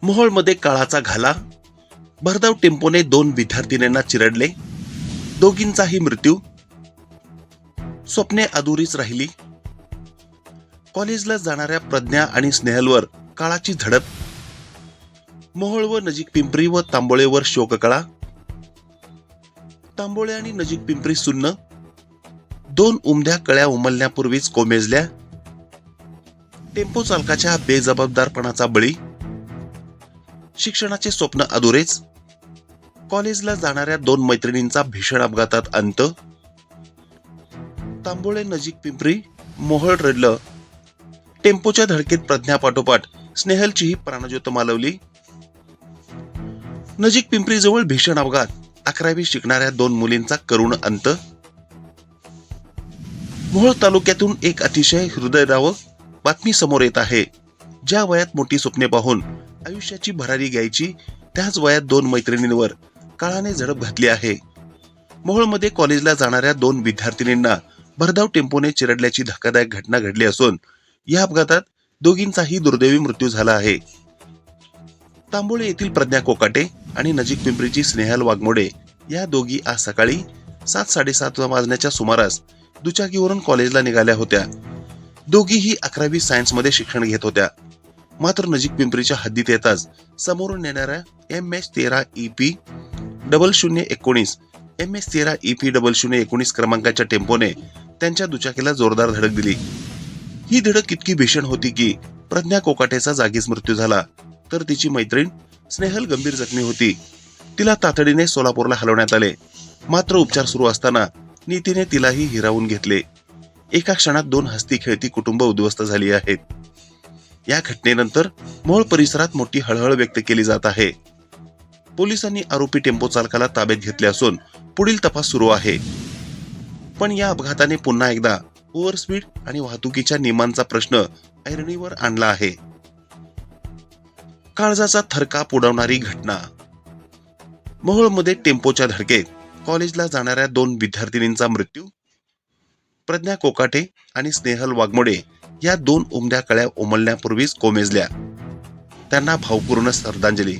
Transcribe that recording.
मोहोळमध्ये काळाचा घाला, भरधाव टेम्पोने 2 विद्यार्थिनींना चिरडले, दोघींचाही मृत्यू, स्वप्ने अधुरीच राहिली. कॉलेजला जाणाऱ्या प्रज्ञा आणि स्नेहलवर काळाची झडप, मोहोळ व नजीक पिंपरी व तांबोळेवर शोककळा, तांबोळे आणि नजीक पिंपरी सुन्न, 2 उमद्या कळ्या उमलण्यापूर्वीच कोमेजल्या, टेम्पो चालकाच्या बेजबाबदारपणाचा बळी, शिक्षणाचे स्वप्न अधुरेच, कॉलेजला जाणाऱ्या 2 मैत्रिणींचा भीषण अपघातात अंत, तांबोळे नजीक पिंपरी, मोहोळ रडलं, टेम्पोच्या धडकेत प्रज्ञापाठोपाठ स्नेहलचीही प्राणज्योत मालवली, नजीक पिंपरी जवळ भीषण अपघात, 11वी शिकणाऱ्या 2 मुलींचा करुण अंत. मोहोळ तालुक्यातून एक अतिशय हृदयद्रावक बातमी समोर येत आहे. ज्या वयात मोठी स्वप्ने पाहून आयुष्याची भरारी घ्यायची, त्याच वयात 2 मैत्रिणींवर काळाने झडप घातली आहे. मोहोळमध्ये कॉलेजला जाणाऱ्या 2 विद्यार्थिनींना भरधाव टेम्पोने चिरडल्याची धक्कादायक घटना घडली असून या अपघातात दोघींचाही दुर्दैवी मृत्यू झाला आहे. तांबोळे येथील प्रज्ञा कोकाटे आणि नजीक पिंपरीची स्नेहल वाघमोडे या दोघी आज सकाळी 7:30 वाजण्याच्या सुमारास दुचाकीवरून कॉलेजला निघाल्या होत्या. दोघीही 11वी सायन्स मध्ये शिक्षण घेत होत्या. मात्र नजीक पिंपरीच्या हद्दीत येताच समोरून येणाऱ्या MH13EP 0019 MH13EP 0019 क्रमांकाच्या टेम्पोने त्यांच्या दुचाकीला जोरदार धडक दिली. ही धडक इतकी भीषण होती की प्रज्ञा कोकाटेचा जागीच मृत्यू झाला, तर तिची मैत्रीण स्नेहल गंभीर जखमी होती. तिला तातडीने सोलापूरला हलवण्यात आले. मात्र उपचार सुरू असताना नीतीने तिलाही हिरावून घेतले. एका क्षणात 2 हसती खेळती कुटुंब उद्ध्वस्त झाली आहेत. या घटनेनंतर मोहोळ परिसरात मोठी हळहळ व्यक्त केली जात आहे. पोलिसांनी आरोपी टेम्पो चालकाला ताब्यात घेतले असून पुढील तपास सुरू आहे. पण या अपघाताने पुन्हा एकदा ओव्हरस्पीड आणि वाहतुकीच्या नियमांचा प्रश्न ऐरणीवर आणला आहे. काळजाचा थरकाप उडवणारी घटना. मोहोळमध्ये टेम्पोच्या धडकेत कॉलेजला जाणाऱ्या 2 विद्यार्थिनींचा मृत्यू, प्रज्ञा कोकाटे आणि स्नेहल वाघमोडे या 2 उमद्या कळ्या उमलण्यापूर्वीच कोमेजल्या. त्यांना भावपूर्ण श्रद्धांजली.